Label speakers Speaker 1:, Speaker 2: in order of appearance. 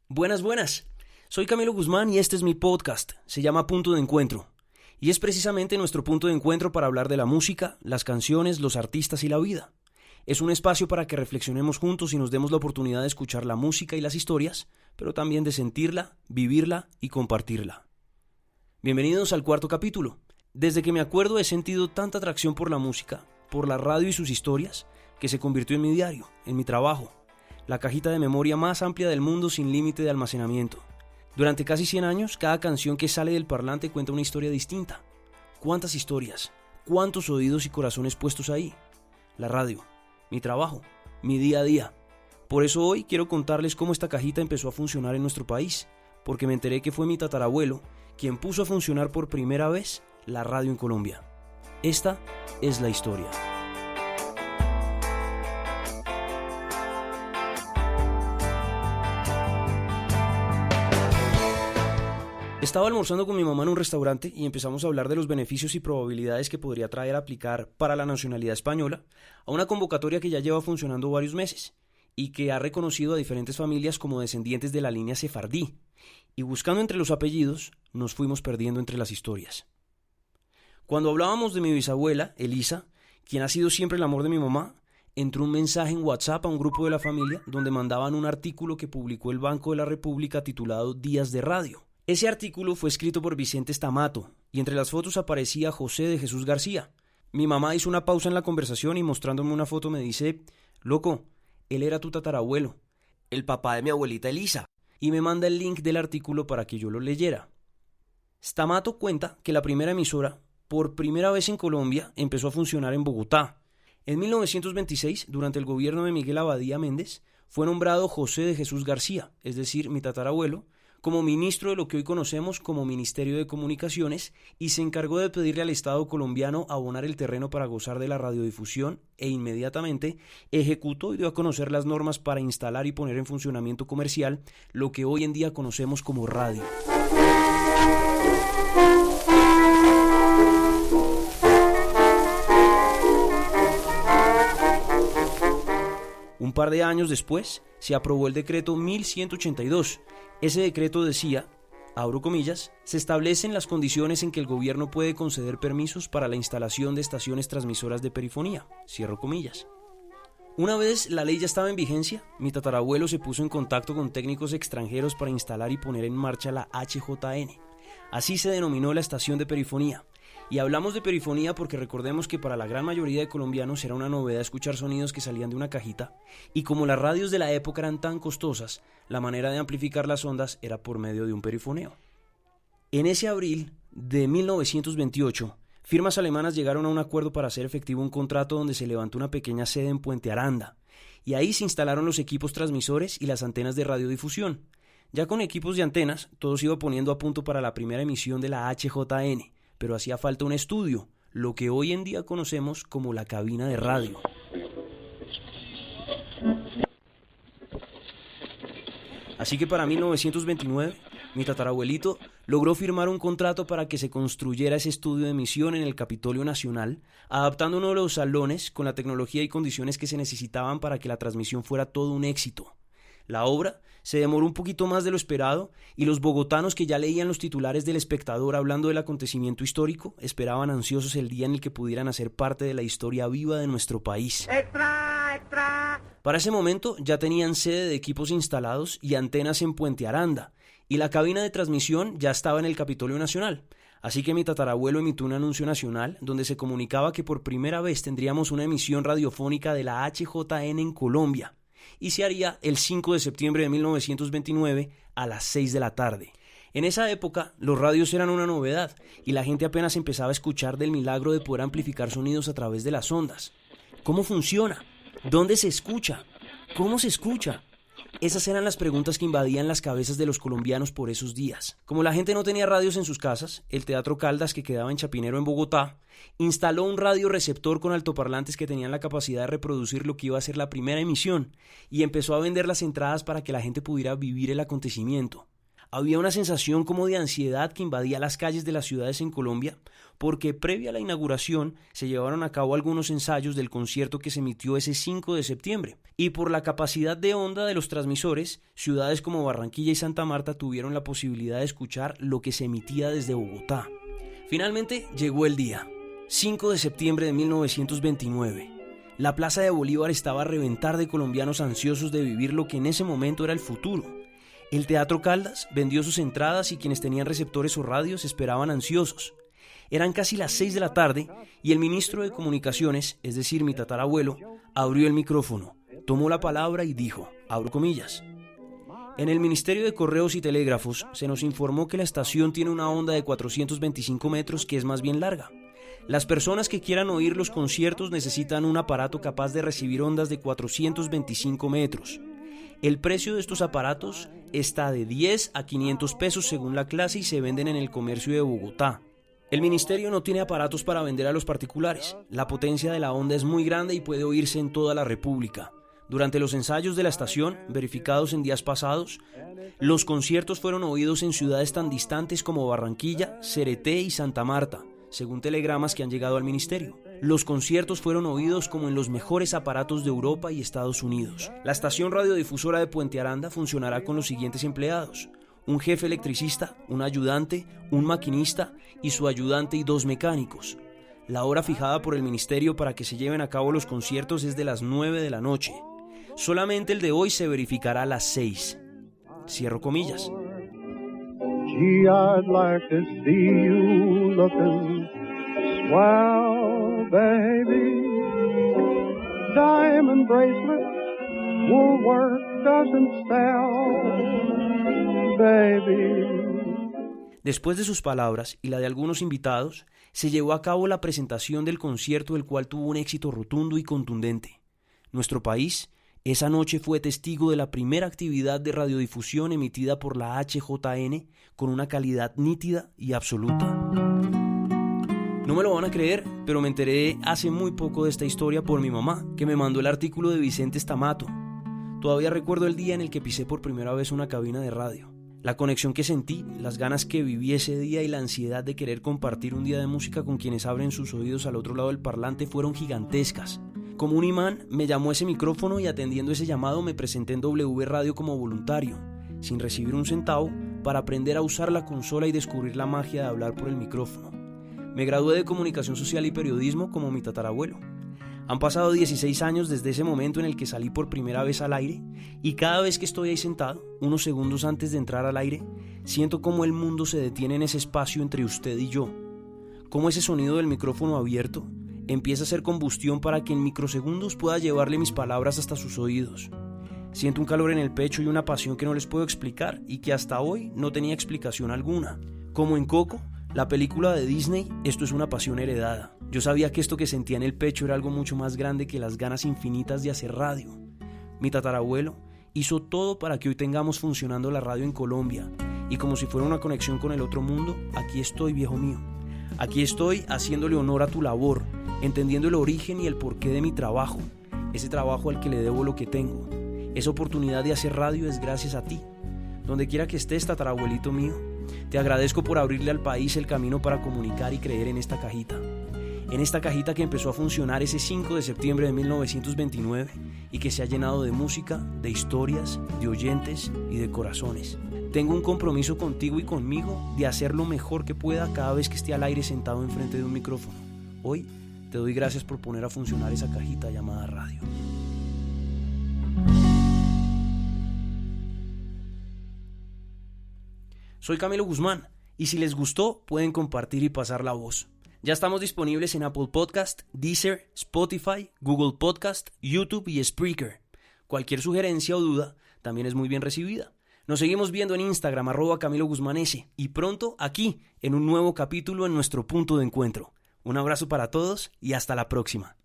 Speaker 1: Buenas, buenas. Soy Camilo Guzmán y este es mi podcast. Se llama Punto de Encuentro. Y es precisamente nuestro punto de encuentro para hablar de la música, las canciones, los artistas y la vida. Es un espacio para que reflexionemos juntos y nos demos la oportunidad de escuchar la música y las historias, pero también de sentirla, vivirla y compartirla. Bienvenidos al cuarto capítulo. Desde que me acuerdo he sentido tanta atracción por la música, por la radio y sus historias, que se convirtió en mi diario, en mi trabajo. La cajita de memoria más amplia del mundo sin límite de almacenamiento. Durante casi 100 años, cada canción que sale del parlante cuenta una historia distinta. ¿Cuántas historias? ¿Cuántos oídos y corazones puestos ahí? La radio, mi trabajo, mi día a día. Por eso hoy quiero contarles cómo esta cajita empezó a funcionar en nuestro país, porque me enteré que fue mi tatarabuelo quien puso a funcionar por primera vez la radio en Colombia. Esta es la historia. Estaba almorzando con mi mamá en un restaurante y empezamos a hablar de los beneficios y probabilidades que podría traer aplicar para la nacionalidad española a una convocatoria que ya lleva funcionando varios meses y que ha reconocido a diferentes familias como descendientes de la línea sefardí. Y buscando entre los apellidos, nos fuimos perdiendo entre las historias. Cuando hablábamos de mi bisabuela, Elisa, quien ha sido siempre el amor de mi mamá, entró un mensaje en WhatsApp a un grupo de la familia donde mandaban un artículo que publicó el Banco de la República titulado Días de Radio. Ese artículo fue escrito por Vicente Stamato y entre las fotos aparecía José de Jesús García. Mi mamá hizo una pausa en la conversación y mostrándome una foto me dice: «Loco, él era tu tatarabuelo, el papá de mi abuelita Elisa», y me manda el link del artículo para que yo lo leyera. Stamato cuenta que la primera emisora, por primera vez en Colombia, empezó a funcionar en Bogotá. En 1926, durante el gobierno de Miguel Abadía Méndez, fue nombrado José de Jesús García, es decir, mi tatarabuelo, como ministro de lo que hoy conocemos como Ministerio de Comunicaciones y se encargó de pedirle al Estado colombiano abonar el terreno para gozar de la radiodifusión e inmediatamente ejecutó y dio a conocer las normas para instalar y poner en funcionamiento comercial lo que hoy en día conocemos como radio. Un par de años después se aprobó el decreto 1182. Ese decreto decía, abro comillas, se establecen las condiciones en que el gobierno puede conceder permisos para la instalación de estaciones transmisoras de perifonía, cierro comillas. Una vez la ley ya estaba en vigencia, mi tatarabuelo se puso en contacto con técnicos extranjeros para instalar y poner en marcha la HJN. Así se denominó la estación de perifonía. Y hablamos de perifonía porque recordemos que para la gran mayoría de colombianos era una novedad escuchar sonidos que salían de una cajita, y como las radios de la época eran tan costosas, la manera de amplificar las ondas era por medio de un perifoneo. En ese abril de 1928, firmas alemanas llegaron a un acuerdo para hacer efectivo un contrato donde se levantó una pequeña sede en Puente Aranda, y ahí se instalaron los equipos transmisores y las antenas de radiodifusión. Ya con equipos de antenas, todo se iba poniendo a punto para la primera emisión de la HJN, pero hacía falta un estudio, lo que hoy en día conocemos como la cabina de radio. Así que para 1929, mi tatarabuelito logró firmar un contrato para que se construyera ese estudio de emisión en el Capitolio Nacional, adaptando uno de los salones con la tecnología y condiciones que se necesitaban para que la transmisión fuera todo un éxito. La obra se demoró un poquito más de lo esperado y los bogotanos que ya leían los titulares del Espectador hablando del acontecimiento histórico esperaban ansiosos el día en el que pudieran hacer parte de la historia viva de nuestro país. ¡Extra, extra! Para ese momento ya tenían sede de equipos instalados y antenas en Puente Aranda y la cabina de transmisión ya estaba en el Capitolio Nacional. Así que mi tatarabuelo emitió un anuncio nacional donde se comunicaba que por primera vez tendríamos una emisión radiofónica de la HJN en Colombia. Y se haría el 5 de septiembre de 1929 a las 6 de la tarde. En esa época, los radios eran una novedad y la gente apenas empezaba a escuchar del milagro de poder amplificar sonidos a través de las ondas. ¿Cómo funciona? ¿Dónde se escucha? ¿Cómo se escucha? Esas eran las preguntas que invadían las cabezas de los colombianos por esos días. Como la gente no tenía radios en sus casas, el Teatro Caldas, que quedaba en Chapinero, en Bogotá, instaló un radioreceptor con altoparlantes que tenían la capacidad de reproducir lo que iba a ser la primera emisión y empezó a vender las entradas para que la gente pudiera vivir el acontecimiento. Había una sensación como de ansiedad que invadía las calles de las ciudades en Colombia, porque previa a la inauguración se llevaron a cabo algunos ensayos del concierto que se emitió ese 5 de septiembre, y por la capacidad de onda de los transmisores, ciudades como Barranquilla y Santa Marta tuvieron la posibilidad de escuchar lo que se emitía desde Bogotá. Finalmente llegó el día, 5 de septiembre de 1929. La Plaza de Bolívar estaba a reventar de colombianos ansiosos de vivir lo que en ese momento era el futuro. El Teatro Caldas vendió sus entradas y quienes tenían receptores o radios esperaban ansiosos. Eran casi las 6 de la tarde y el ministro de Comunicaciones, es decir, mi tatarabuelo, abrió el micrófono, tomó la palabra y dijo, abro comillas: en el Ministerio de Correos y Telégrafos se nos informó que la estación tiene una onda de 425 metros que es más bien larga. Las personas que quieran oír los conciertos necesitan un aparato capaz de recibir ondas de 425 metros. El precio de estos aparatos está de 10 a 500 pesos según la clase y se venden en el comercio de Bogotá. El ministerio no tiene aparatos para vender a los particulares. La potencia de la onda es muy grande y puede oírse en toda la República. Durante los ensayos de la estación, verificados en días pasados, los conciertos fueron oídos en ciudades tan distantes como Barranquilla, Cereté y Santa Marta, según telegramas que han llegado al ministerio. Los conciertos fueron oídos como en los mejores aparatos de Europa y Estados Unidos. La estación radiodifusora de Puente Aranda funcionará con los siguientes empleados: un jefe electricista, un ayudante, un maquinista y su ayudante y 2 mecánicos. La hora fijada por el ministerio para que se lleven a cabo los conciertos es de las 9 de la noche. Solamente el de hoy se verificará a las 6. Cierro comillas.
Speaker 2: Gee, I'd like to see you looking swell, baby. Diamond bracelets, woolwork doesn't sell, baby.
Speaker 1: Después de sus palabras y la de algunos invitados, se llevó a cabo la presentación del concierto, el cual tuvo un éxito rotundo y contundente. Nuestro país esa noche fue testigo de la primera actividad de radiodifusión emitida por la HJN con una calidad nítida y absoluta. No me lo van a creer, pero me enteré hace muy poco de esta historia por mi mamá, que me mandó el artículo de Vicente Stamato. Todavía recuerdo el día en el que pisé por primera vez una cabina de radio. La conexión que sentí, las ganas que viví ese día y la ansiedad de querer compartir un día de música con quienes abren sus oídos al otro lado del parlante fueron gigantescas. Como un imán, me llamó ese micrófono y atendiendo ese llamado me presenté en W Radio como voluntario, sin recibir un centavo, para aprender a usar la consola y descubrir la magia de hablar por el micrófono. Me gradué de Comunicación Social y Periodismo como mi tatarabuelo. Han pasado 16 años desde ese momento en el que salí por primera vez al aire y cada vez que estoy ahí sentado, unos segundos antes de entrar al aire, siento cómo el mundo se detiene en ese espacio entre usted y yo, cómo ese sonido del micrófono abierto empieza a hacer combustión para que en microsegundos pueda llevarle mis palabras hasta sus oídos. Siento un calor en el pecho y una pasión que no les puedo explicar y que hasta hoy no tenía explicación alguna. Como en Coco, la película de Disney, esto es una pasión heredada. Yo sabía que esto que sentía en el pecho era algo mucho más grande que las ganas infinitas de hacer radio. Mi tatarabuelo hizo todo para que hoy tengamos funcionando la radio en Colombia y como si fuera una conexión con el otro mundo, aquí estoy, viejo mío. Aquí estoy haciéndole honor a tu labor, entendiendo el origen y el porqué de mi trabajo, ese trabajo al que le debo lo que tengo. Esa oportunidad de hacer radio es gracias a ti. Donde quiera que estés, tatarabuelito mío, te agradezco por abrirle al país el camino para comunicar y creer en esta cajita. En esta cajita que empezó a funcionar ese 5 de septiembre de 1929 y que se ha llenado de música, de historias, de oyentes y de corazones. Tengo un compromiso contigo y conmigo de hacer lo mejor que pueda cada vez que esté al aire sentado enfrente de un micrófono. Hoy te doy gracias por poner a funcionar esa cajita llamada radio. Soy Camilo Guzmán y si les gustó pueden compartir y pasar la voz. Ya estamos disponibles en Apple Podcast, Deezer, Spotify, Google Podcast, YouTube y Spreaker. Cualquier sugerencia o duda también es muy bien recibida. Nos seguimos viendo en Instagram, @CamiloGuzmánS, y pronto aquí, en un nuevo capítulo en nuestro punto de encuentro. Un abrazo para todos y hasta la próxima.